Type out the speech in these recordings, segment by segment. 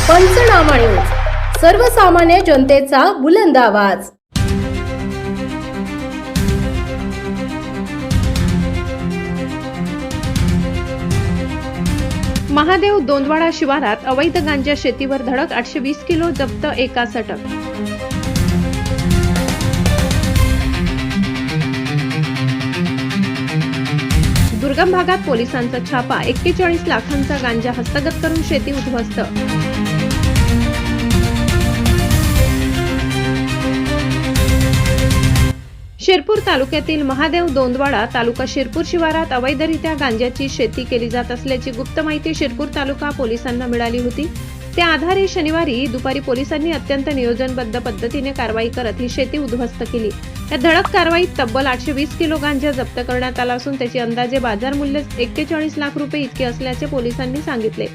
पंचनामा न्यूज, सर्वसामान्य जनतेचा बुलंद आवाज। महादेव दोंदवाडा शिवारात अवैध गांजा शेतीवर धडक, 820 किलो जप्त, एकास अटक। दुर्गम भागात पोलिसांचा छापा, 41 लाखांचा गांजा हस्तगत करून शेती उद्ध्वस्त। शिरपूर तालुक्यातील महादेव दोंदवाडा तालुका शिरपूर शिवारात अवैधरित्या गांजाची शेती केली जात असल्याची गुप्त माहिती शिरपूर तालुका पोलिसांना मिळाली होती। त्या आधारे शनिवारी दुपारी पोलिसांनी अत्यंत नियोजनबद्ध पद्धतीने कारवाई करत ही शेती उद्ध्वस्त केली। या धडक कारवाईत तब्बल 820 किलो गांजा जप्त करण्यात आला असून त्याची अंदाजे बाजार मूल्य 41 लाख रुपये इतके असल्याचे पोलिसांनी सांगितले।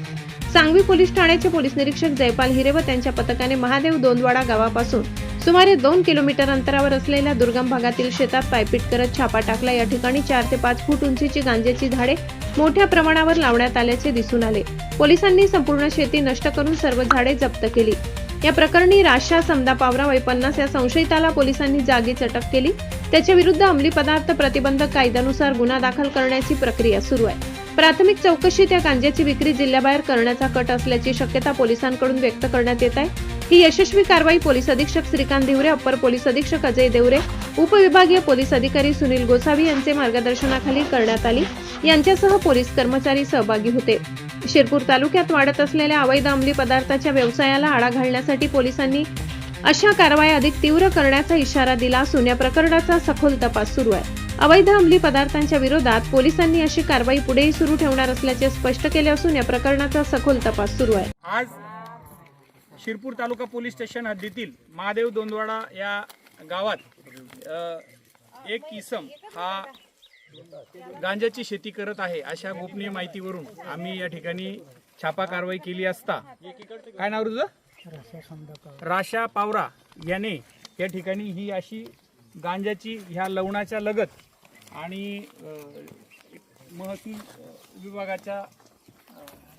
सांगवी पोलीस ठाण्याचे पोलीस निरीक्षक जयपाल हिरे व त्यांच्या पथकाने महादेव दोंदवाडा गावापासून सुमारे 2 किलोमीटर अंतरावर असलेल्या दुर्गम भागातील शेतात पायपीट करत छापा टाकला। या ठिकाणी 4 ते 5 फूट उंचीची गांजाची झाडे मोठ्या प्रमाणावर लावण्यात आल्याचे दिसून आले। पोलिसांनी संपूर्ण शेती नष्ट करून सर्व झाडे जप्त केली। या प्रकरणी राशा समदा पावरा वय 50 या संशयिताला पोलिसांनी जागीच अटक केली। त्याच्या विरुद्ध अंमली पदार्थ प्रतिबंधक कायद्यानुसार गुन्हा दाखल करण्याची प्रक्रिया सुरू आहे। प्राथमिक चौकशीत त्या गांजाची विक्री जिल्ह्याबाहेर करण्याचा कट असल्याची शक्यता पोलिसांकडून व्यक्त करण्यात येत आहे। ही यशस्वी कारवाई पोलीस अधीक्षक श्रीकांत दिवरे, अप्पर पोलीस अधीक्षक अजय देवरे, उपविभागीय पोलीस अधिकारी सुनील गोसावी यांचे मार्गदर्शनाखाली करण्यात आली। यांच्यासह पोलीस कर्मचारी सहभागी होते। शिरपूर तालुक्यात वाढत असलेल्या अवैध अंमली पदार्थाच्या व्यवसायाला आळा घालण्यासाठी पोलिसांनी अशा कारवाया अधिक तीव्र करण्याचा इशारा दिला असून या प्रकरणाचा सखोल तपास सुरू आहे। अवैध अंमली पदार्थांच्या विरोधात पोलिसांनी अशी कारवाई पुढेही सुरू ठेवणार असल्याचे स्पष्ट केले असून या प्रकरणाचा सखोल तपास सुरू आहे। आज शिरपूर तालुका पोलीस स्टेशन हद्दीतील महादेव दोंदवाडा या गावात एक इसम हा गांजाची शेती करत आहे अशा गोपनीय माहितीवरून आम्ही या ठिकाणी छापा कारवाई केली असता काय नाव तुझं? राशा पावरा याने या ठिकाणी ही अशी गांजाची ह्या लवणाच्या लगत आणि महसूल विभागाच्या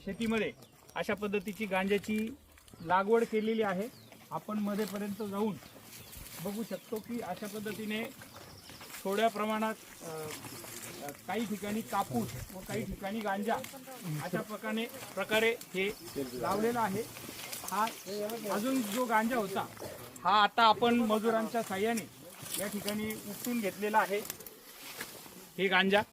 शेतीमध्ये अशा पद्धतीची गांजाची लागवड केलेली आहे। आपण मध्येपर्यंत जाऊन बघू शकतो की अशा पद्धतीने थोड्या प्रमाणात काही ठिकाणी कापूस व काही ठिकाणी गांजा अशा प्रकारे हे लावलेला आहे। हा अजून जो गांजा होता हा आता आपण मजुरांच्या साह्याने या ठिकाणी उपटून घेतलेला आहे। हे गांजा